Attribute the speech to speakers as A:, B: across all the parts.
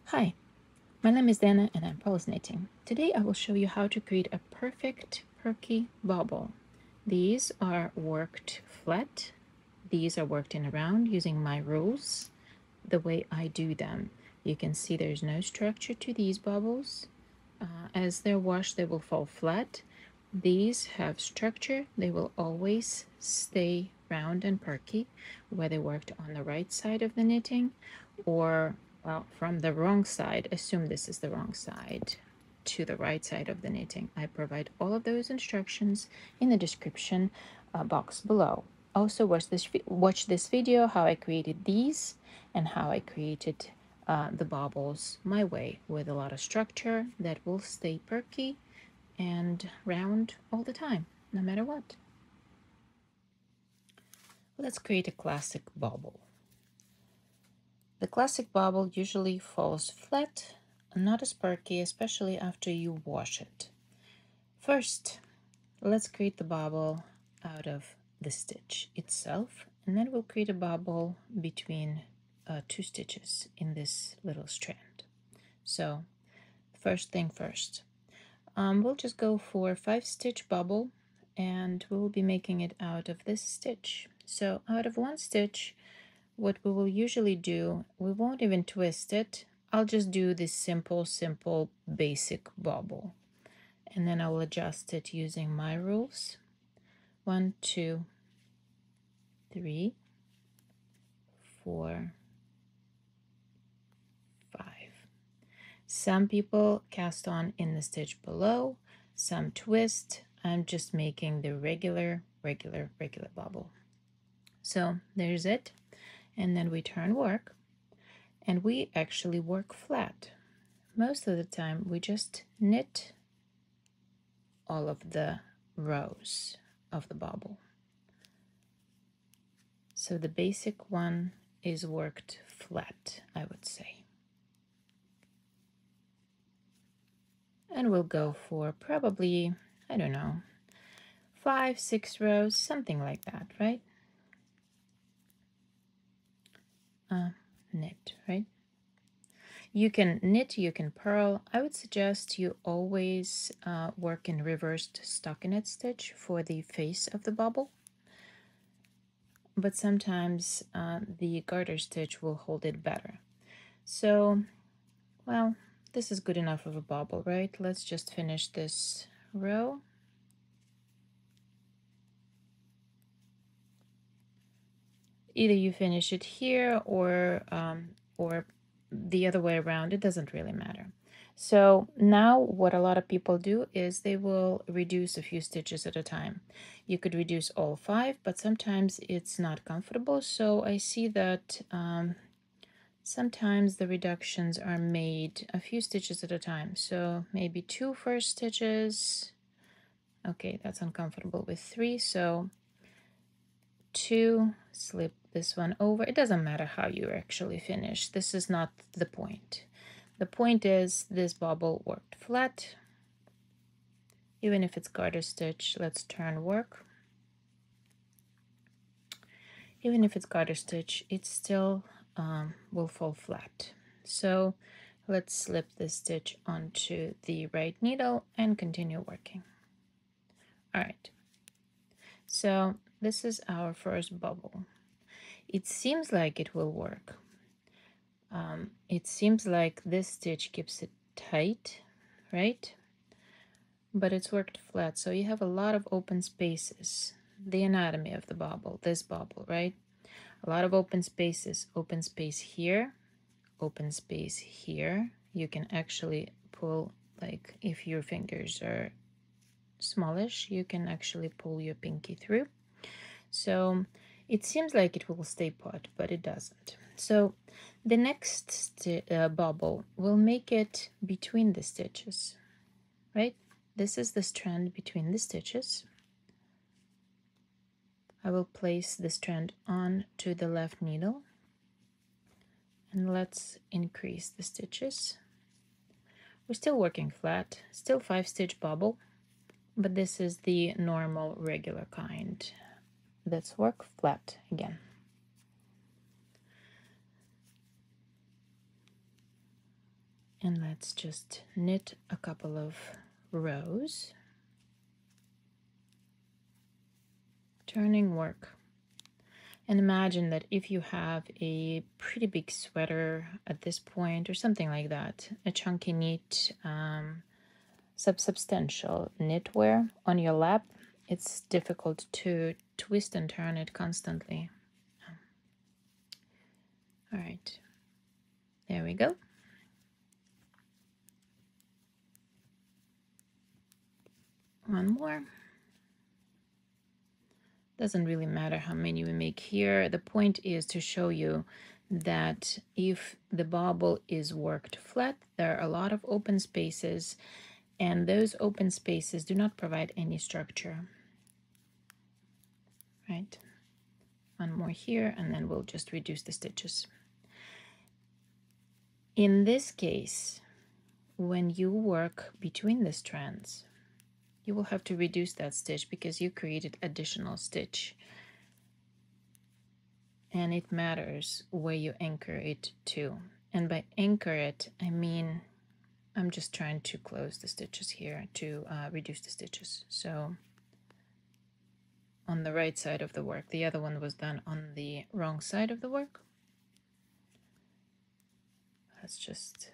A: Hi, my name is Dana and I'm pulse knitting. Today I will show you how to create a perfect perky bobble. These are worked flat. These are worked in a round using my rules, the way I do them. You can see there's no structure to these bubbles. As they're washed, they will fall flat. These have structure. They will always stay round and perky, whether worked on the right side of the knitting or, well, from the wrong side. Assume this is the wrong side to the right side of the knitting. I provide all of those instructions in the description box below. Also watch this video how I created these and how I created the bobbles my way with a lot of structure that will stay perky and round all the time, no matter what. Let's create a classic bobble. The classic bobble usually falls flat, not as perky, especially after you wash it. First, let's create the bobble out of the stitch itself, and then we'll create a bobble between two stitches in this little strand. So first thing first, we'll just go for a 5-stitch bobble, and we'll be making it out of this stitch. So out of one stitch, what we will usually do, we won't even twist it. I'll just do this simple basic bobble, and then I'll adjust it using my rules. 1, 2, 3, 4, 5. Some people cast on in the stitch below, some twist. I'm just making the regular bobble. So there's it. And then we turn work, and we actually work flat. Most of the time we just knit all of the rows of the bobble. So the basic one is worked flat, I would say. And we'll go for probably, I don't know, 5, 6 rows, something like that, right? Knit, right? You can knit, you can purl. I would suggest you always work in reversed stockinette stitch for the face of the bobble. But sometimes the garter stitch will hold it better. So, well, this is good enough of a bobble, right? Let's just finish this row. Either you finish it here or the other way around. It doesn't really matter. So now what a lot of people do is they will reduce a few stitches at a time. You could reduce all 5, but sometimes it's not comfortable. So I see that sometimes the reductions are made a few stitches at a time. So maybe 2 first stitches. Okay, that's uncomfortable with 3. So 2, slip this one over. It doesn't matter how you actually finish. This is not the point. The point is this bobble worked flat. Even if it's garter stitch, let's turn work. Even if it's garter stitch, it still will fall flat. So let's slip this stitch onto the right needle and continue working. All right. So this is our first bobble. It seems like it will work. It seems like this stitch keeps it tight, right? But it's worked flat, so you have a lot of open spaces. The anatomy of the bobble, this bobble, right? A lot of open spaces. Open space here, open space here. You can actually pull, like if your fingers are smallish, you can actually pull your pinky through. So it seems like it will stay put, but it doesn't. So the next bobble will make it between the stitches, right? This is the strand between the stitches. I will place the strand on to the left needle, and let's increase the stitches. We're still working flat, still 5-stitch bobble, but this is the normal regular kind. Let's work flat again. And let's just knit a couple of rows. Turning work. And imagine that if you have a pretty big sweater at this point or something like that, a chunky knit, substantial knitwear on your lap, it's difficult to twist and turn it constantly. All right, there we go. One more. Doesn't really matter how many we make here. The point is to show you that if the bobble is worked flat, there are a lot of open spaces, and those open spaces do not provide any structure. Right? One more here, and then we'll just reduce the stitches. In this case, when you work between the strands, you will have to reduce that stitch because you created additional stitch. And it matters where you anchor it to. And by anchor it, I mean, I'm just trying to close the stitches here to reduce the stitches. So on the right side of the work, the other one was done on the wrong side of the work. Let's just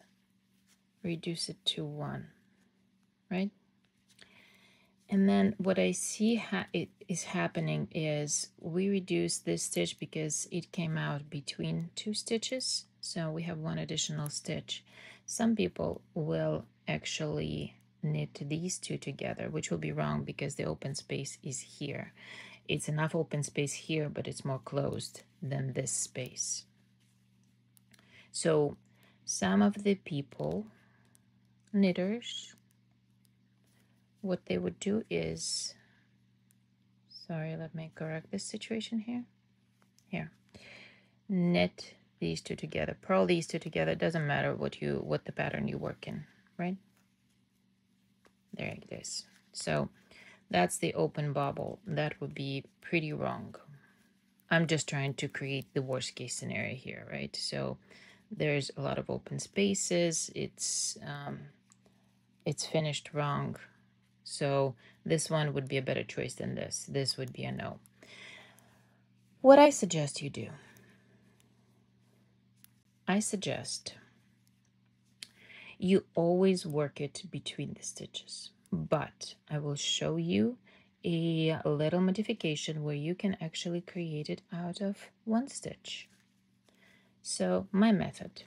A: reduce it to 1, right? And then what I see is happening is we reduce this stitch because it came out between 2 stitches. So we have 1 additional stitch. Some people will actually knit these 2 together, which will be wrong because the open space is here. It's enough open space here, but it's more closed than this space. So some of the people, knitters, what they would do is, sorry, let me correct this situation here. Here, knit these 2 together, purl these 2 together. It doesn't matter what the pattern you work in, right? There it is. So that's the open bobble. That would be pretty wrong. I'm just trying to create the worst case scenario here, right? So there's a lot of open spaces. It's finished wrong. So this one would be a better choice than this. This would be a no. What I suggest you do, I suggest you always work it between the stitches, but I will show you a little modification where you can actually create it out of 1 stitch. So my method,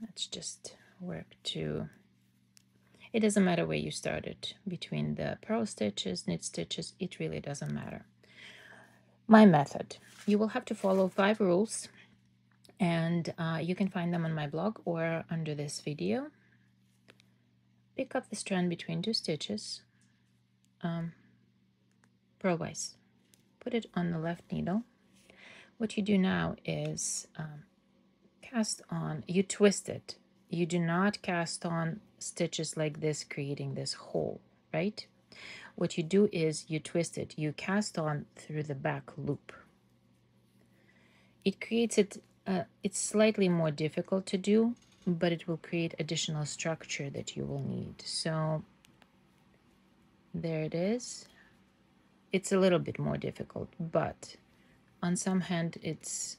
A: let's just work to, it doesn't matter where you started, between the purl stitches, knit stitches, it really doesn't matter. My method, you will have to follow 5 rules, and you can find them on my blog or under this video. Pick up the strand between 2 stitches, purlwise. Put it on the left needle. What you do now is cast on, you twist it. You do not cast on stitches like this, creating this hole, right? What you do is you twist it. You cast on through the back loop. It creates it, it's slightly more difficult to do, but it will create additional structure that you will need. So there it is. It's a little bit more difficult, but on some hand, it's,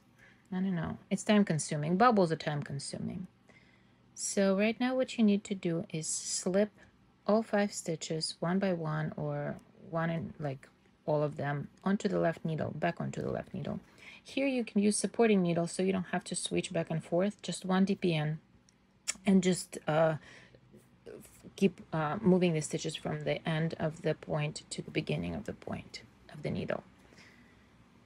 A: I don't know, it's time consuming. Bubbles are time consuming. So right now what you need to do is slip all 5 stitches one by one, or one in like all of them, onto the left needle, back onto the left needle. Here you can use supporting needles so you don't have to switch back and forth, just 1 DPN, and just keep moving the stitches from the end of the point to the beginning of the point of the needle.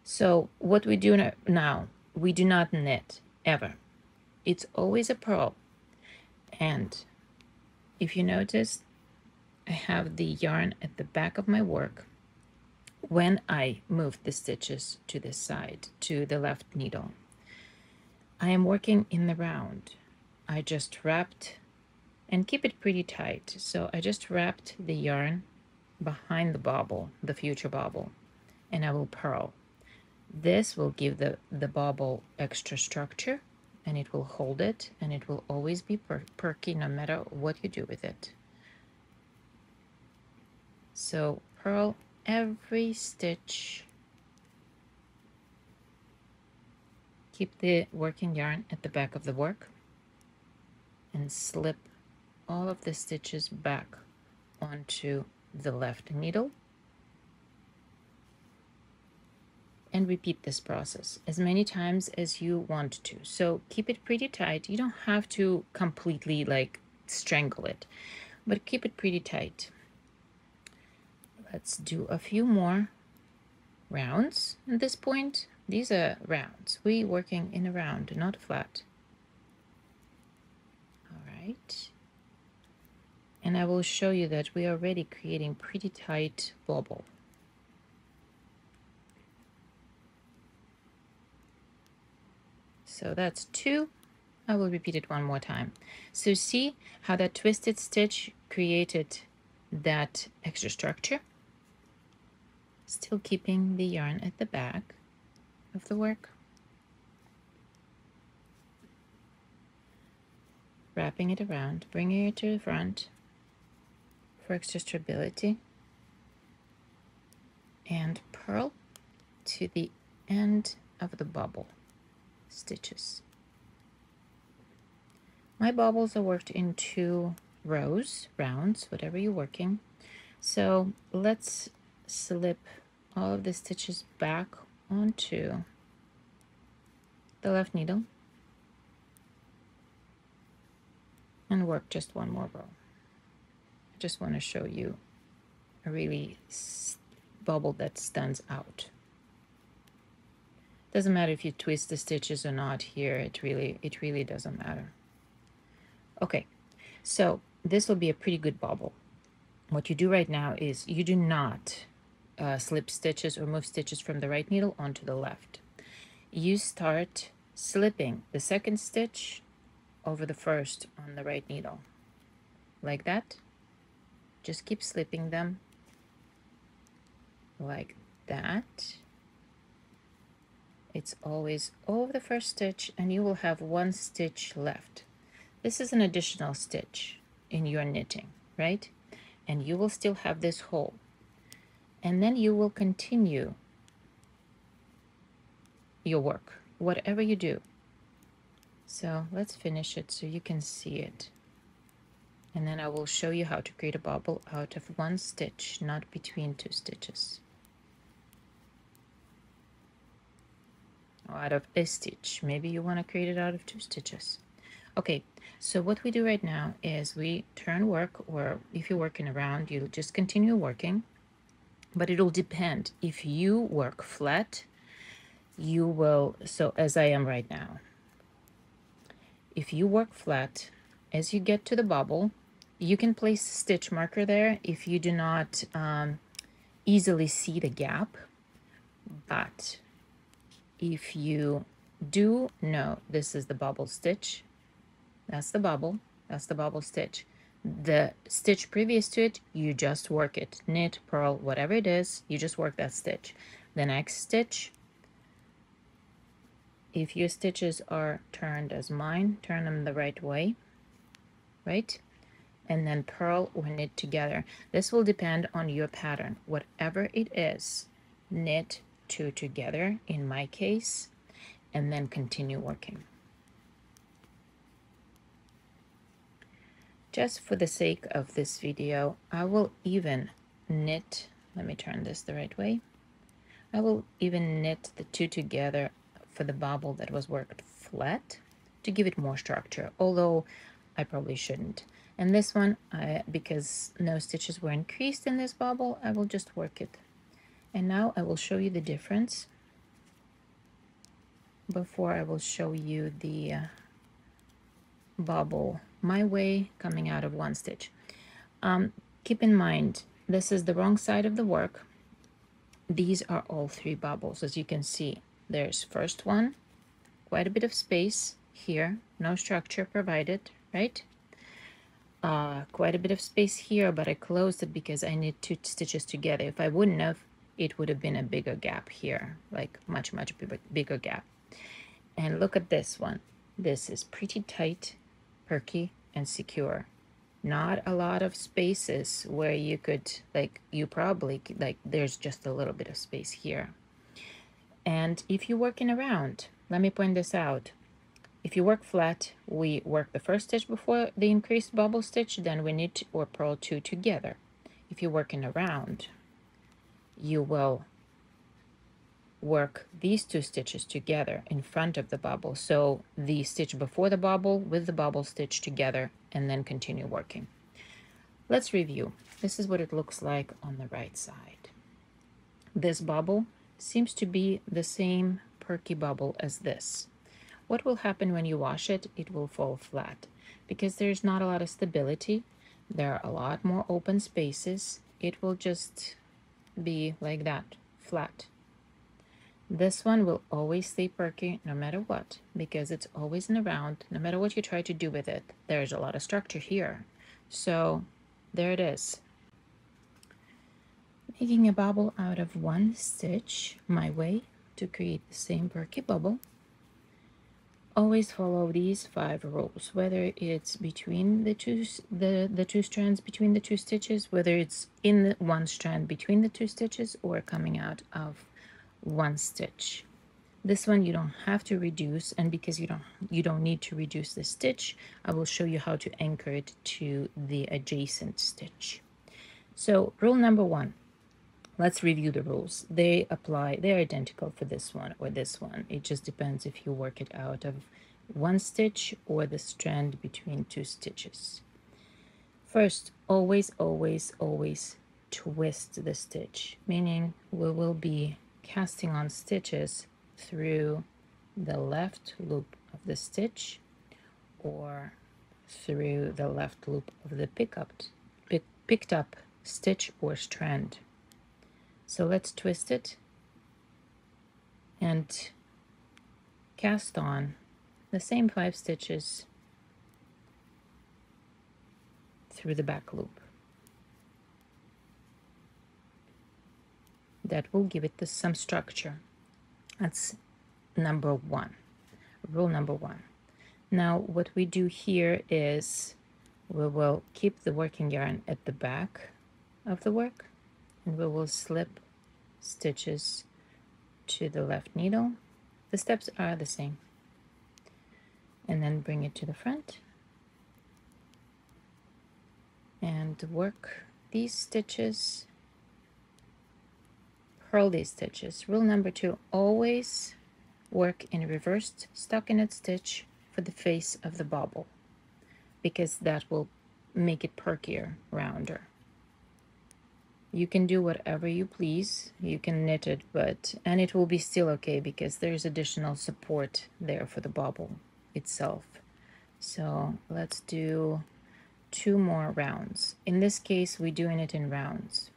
A: So what we do now, we do not knit ever. It's always a purl. And if you notice, I have the yarn at the back of my work when I move the stitches to the side, to the left needle. I am working in the round. I just wrapped, and keep it pretty tight. So I just wrapped the yarn behind the bobble, the future bobble, and I will purl. This will give the bobble extra structure, and it will hold it, and it will always be perky no matter what you do with it. So purl every stitch. Keep the working yarn at the back of the work and slip all of the stitches back onto the left needle, and repeat this process as many times as you want to. So keep it pretty tight. You don't have to completely like strangle it, but keep it pretty tight. Let's do a few more rounds at this point. These are rounds. We're working in a round, not flat. All right. And I will show you that we are already creating pretty tight bobble. So that's 2. I will repeat it one more time. So see how that twisted stitch created that extra structure? Still keeping the yarn at the back of the work. Wrapping it around, bringing it to the front for extra stability. And purl to the end of the bobble stitches. My bobbles are worked in 2 rows, rounds, whatever you're working. So let's slip all of the stitches back onto the left needle and work just one more row. I just want to show you a really bobble that stands out. Doesn't matter if you twist the stitches or not here, it really doesn't matter. Okay, so this will be a pretty good bobble. What you do right now is you do not slip stitches or move stitches from the right needle onto the left. You start slipping the second stitch over the first on the right needle, like that. Just keep slipping them like that. It's always over the first stitch, and you will have 1 stitch left. This is an additional stitch in your knitting, right? And you will still have this hole. And then you will continue your work, whatever you do. So let's finish it so you can see it. And then I will show you how to create a bobble out of 1 stitch, not between 2 stitches. Or out of a stitch. Maybe you want to create it out of 2 stitches. Okay, so what we do right now is we turn work, or if you're working around, you'll just continue working. But it'll depend. If you work flat, you will, so as I am right now, if you work flat, as you get to the bobble, you can place a stitch marker there if you do not easily see the gap. But if you do know this is the bobble stitch, that's the bobble stitch. The stitch previous to it, you just work it. Knit, purl, whatever it is, you just work that stitch. The next stitch, if your stitches are turned as mine, turn them the right way, right? And then purl or knit together. This will depend on your pattern. Whatever it is, knit 2 together in my case, and then continue working. Just for the sake of this video, I will even knit, let me turn this the right way. I will even knit the 2 together for the bobble that was worked flat to give it more structure, although I probably shouldn't. And this one, because no stitches were increased in this bobble, I will just work it. And now I will show you the difference before I will show you the bobble my way coming out of 1 stitch. Keep in mind, this is the wrong side of the work. These are all 3 bobbles. As you can see, there's first one, quite a bit of space here, no structure provided, right? Quite a bit of space here, but I closed it because I knit 2 stitches together. If I wouldn't have, it would have been a bigger gap here, like much bigger gap. And look at this one. This is pretty tight, perky, and secure. Not a lot of spaces where you could, like, you probably, like, there's just a little bit of space here. And if you're working around, let me point this out. If you work flat, we work the first stitch before the increased bobble stitch, then we knit or purl two together. If you're working around, you will work these two stitches together in front of the bobble. So the stitch before the bobble with the bobble stitch together, and then continue working. Let's review. This is what it looks like on the right side. This bobble seems to be the same perky bobble as this. What will happen when you wash it? It will fall flat because there's not a lot of stability. There are a lot more open spaces. It will just be like that, flat. This one will always stay perky no matter what, because it's always in a round, no matter what you try to do with it. There's a lot of structure here. So there it is. Making a bobble out of one stitch, my way to create the same perky bubble. Always follow these 5 rules, whether it's between the two strands between the two stitches, whether it's in the one strand between the two stitches, or coming out of one stitch. This one you don't have to reduce, and because you don't need to reduce the stitch, I will show you how to anchor it to the adjacent stitch. So rule number 1. Let's review the rules. They're identical for this one or this one. It just depends if you work it out of one stitch or the strand between two stitches. First, always, always, always twist the stitch, meaning we will be casting on stitches through the left loop of the stitch or through the left loop of the picked up stitch or strand. So let's twist it and cast on the same 5 stitches through the back loop. That will give it some structure. That's number 1, rule number 1. Now what we do here is we will keep the working yarn at the back of the work, and we will slip stitches to the left needle. The steps are the same. And then bring it to the front and work these stitches, purl these stitches. Rule number 2, always work in reversed stockinette stitch for the face of the bobble, because that will make it perkier, rounder. You can do whatever you please. You can knit it, and it will be still okay because there's additional support there for the bobble itself. So let's do 2 more rounds. In this case, we're doing it in rounds.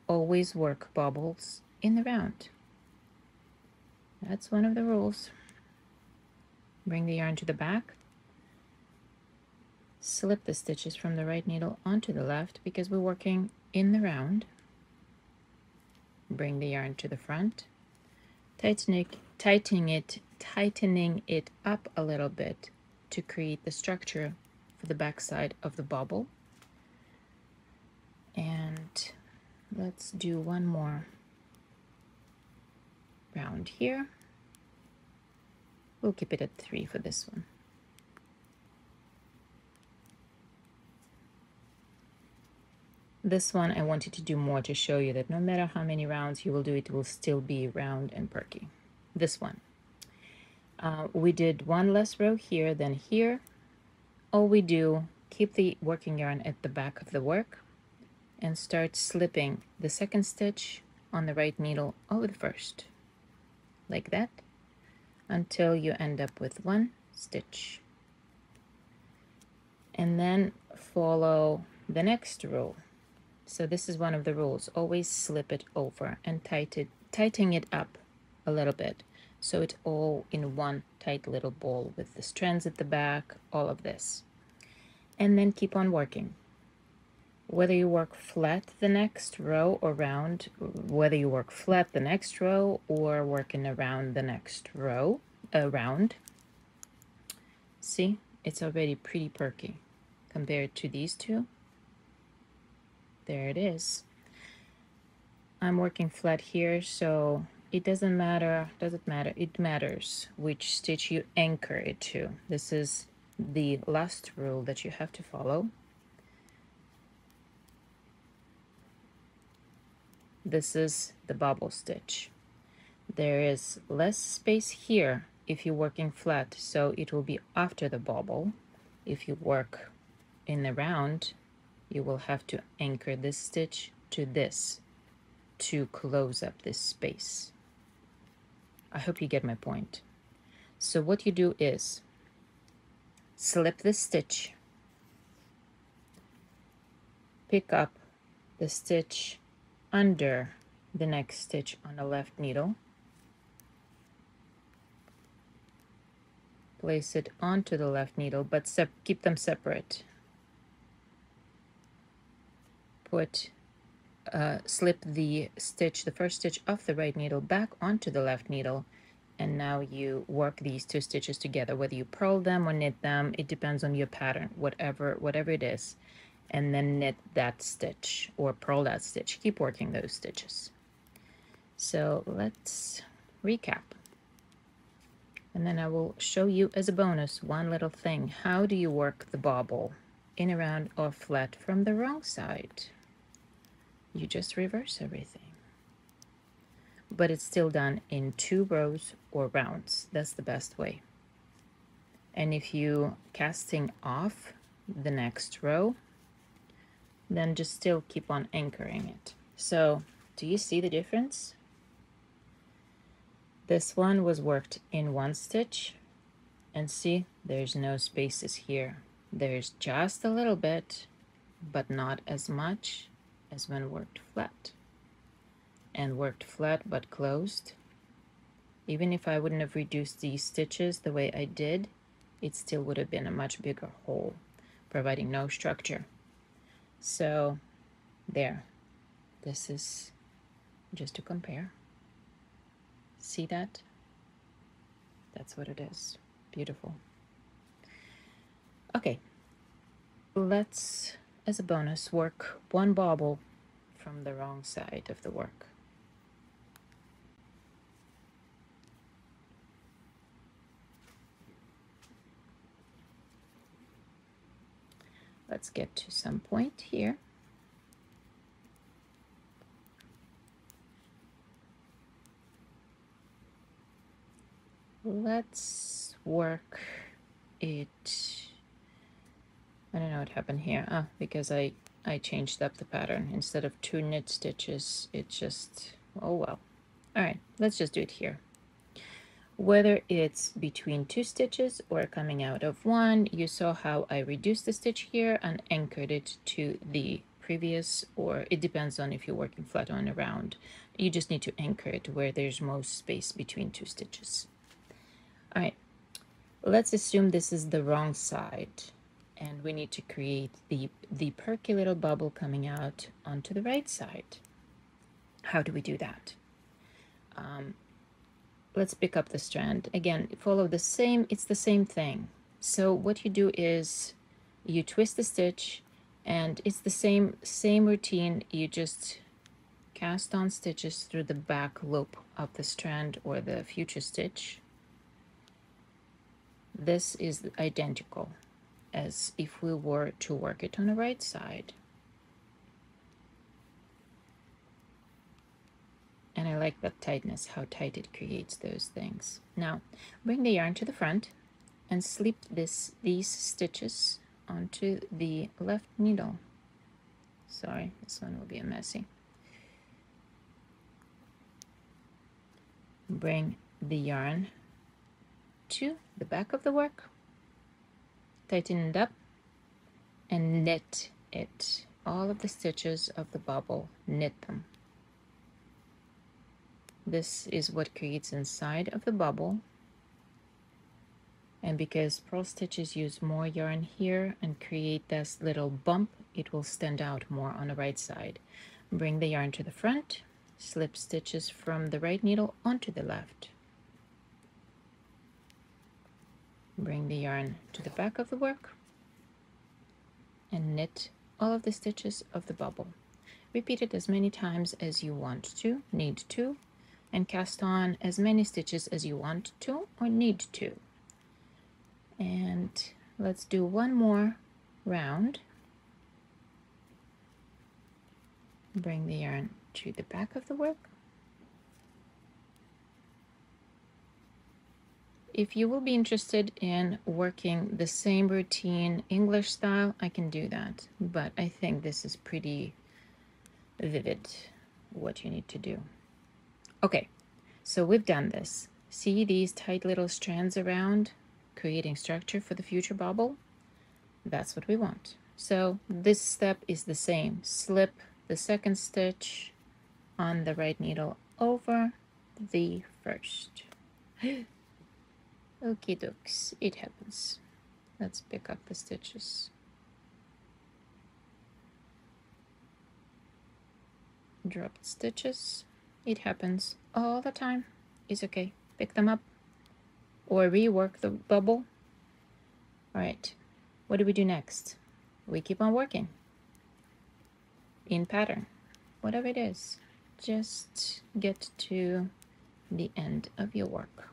A: Always work bobbles in the round. That's one of the rules. Bring the yarn to the back. Slip the stitches from the right needle onto the left because we're working in the round. Bring the yarn to the front. Tightening it up a little bit to create the structure for the back side of the bobble. And let's do 1 more round here. We'll keep it at 3 for this one. This one I wanted to do more to show you that no matter how many rounds you will do, it will still be round and perky. This one. We did 1 less row here than here. All we do, keep the working yarn at the back of the work and start slipping the second stitch on the right needle over the first, like that, until you end up with 1 stitch. And then follow the next rule. So this is one of the rules. Always slip it over and tighten it up a little bit so it's all in one tight little ball with the strands at the back, all of this. And then keep on working. Whether you work flat the next row or round, whether you work flat the next row or working around the next row, round, See, it's already pretty perky compared to these two. There it is. I'm working flat here, so it doesn't matter. It matters which stitch you anchor it to. This is the last rule that you have to follow. This is the bobble stitch. There is less space here if you're working flat, so it will be after the bobble. If you work in the round, you will have to anchor this stitch to this to close up this space. I hope you get my point. So what you do is slip the stitch, pick up the stitch under the next stitch on the left needle, place it onto the left needle, but keep them separate. Slip the stitch, the first stitch off the right needle back onto the left needle, and now you work these two stitches together, whether you purl them or knit them. It depends on your pattern, whatever it is, and then knit that stitch or purl that stitch. Keep working those stitches. So let's recap, and then I will show you as a bonus one little thing. How do you work the bobble in, around, or flat from the wrong side? You just reverse everything, but it's still done in 2 rows or rounds. That's the best way. And if you casting off the next row, then just still keep on anchoring it. So do you see the difference? This one was worked in 1 stitch, and see, there's no spaces here. There's just a little bit, but not as much as when worked flat. And worked flat but closed, even if I wouldn't have reduced these stitches the way I did, it still would have been a much bigger hole, providing no structure. So there, this is just to compare. See that? That's what it is. Beautiful. Okay, let's, as a bonus, work 1 bobble from the wrong side of the work. Let's get to some point here. Let's work it. I don't know what happened here. Because I changed up the pattern. Instead of 2 knit stitches, it just, oh well. All right, let's just do it here. Whether it's between 2 stitches or coming out of 1, you saw how I reduced the stitch here and anchored it to the previous, or it depends on if you're working flat on a round. You just need to anchor it where there's most space between 2 stitches. All right, let's assume this is the wrong side, and we need to create the perky little bubble coming out onto the right side. How do we do that? Let's pick up the strand. Again, follow the same, it's the same thing. So what you do is you twist the stitch, and it's the same routine. You just cast on stitches through the back loop of the strand or the future stitch. This is identical as if we were to work it on the right side. And I like that tightness, how tight it creates those things. Now, bring the yarn to the front and slip these stitches onto the left needle. Sorry, this one will be a messy. Bring the yarn to the back of the work, tighten it up, and knit it. All of the stitches of the bobble, knit them. This is what creates inside of the bubble, and because purl stitches use more yarn here and create this little bump, it will stand out more on the right side. Bring the yarn to the front, slip stitches from the right needle onto the left. Bring the yarn to the back of the work and knit all of the stitches of the bubble. Repeat it as many times as you want to, need to, and cast on as many stitches as you want to or need to. And let's do one more round. Bring the yarn to the back of the work. If you will be interested in working the same routine English style, I can do that, but I think this is pretty vivid what you need to do. Okay, so we've done this. See these tight little strands around, creating structure for the future bobble? That's what we want. So this step is the same. Slip the second stitch on the right needle over the first. Okie dokes, it happens. Let's pick up the stitches. Dropped stitches. It happens all the time. It's okay. Pick them up or rework the bubble. All right, what do we do next? We keep on working in pattern, whatever it is. Just get to the end of your work.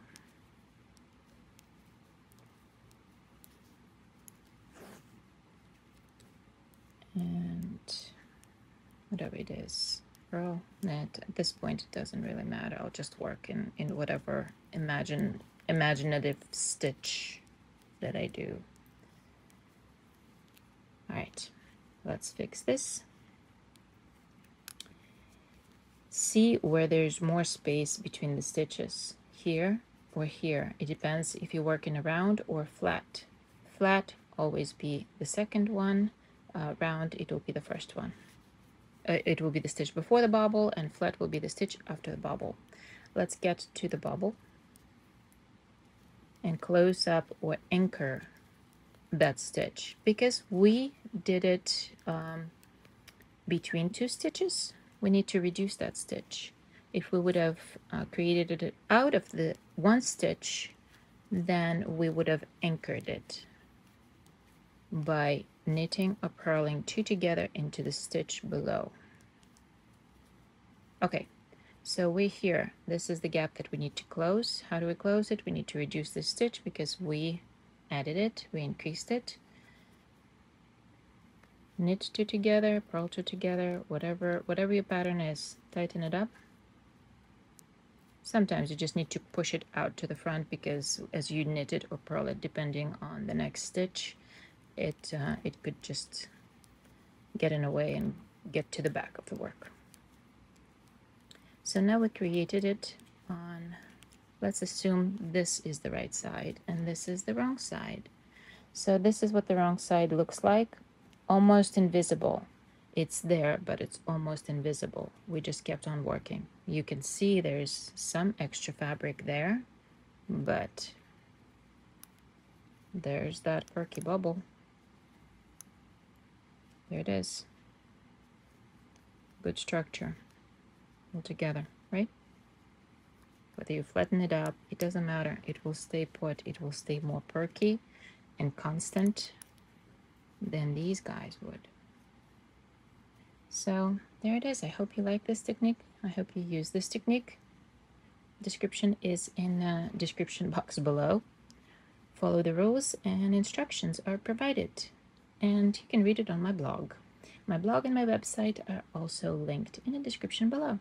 A: And whatever it is, purl, net, at this point it doesn't really matter. I'll just work in whatever imaginative stitch that I do. All right, let's fix this. See where there's more space between the stitches, here or here. It depends if you're working around or flat. Flat always be the second one. Round, it will be the first one. It will be the stitch before the bobble, and flat will be the stitch after the bobble. Let's get to the bobble and close up or anchor that stitch, because we did it between two stitches. We need to reduce that stitch. If we would have created it out of the one stitch, then we would have anchored it by knitting or purling two together into the stitch below. Okay, so we're here. This is the gap that we need to close. How do we close it? We need to reduce the stitch because we added it, we increased it. Knit two together, purl two together, whatever your pattern is, tighten it up. Sometimes you just need to push it out to the front because as you knit it or purl it, depending on the next stitch, it could just get in the way and get to the back of the work. So now we created it on, let's assume this is the right side and this is the wrong side. So this is what the wrong side looks like. Almost invisible. It's there, but it's almost invisible. We just kept on working. You can see there's some extra fabric there, but there's that perky bubble. There it is. Good structure altogether, right? Whether you flatten it up, it doesn't matter. It will stay put. It will stay more perky and constant than these guys would. So there it is. I hope you like this technique. I hope you use this technique. Description is in the description box below. Follow the rules and instructions are provided, and you can read it on my blog. My blog and my website are also linked in the description below.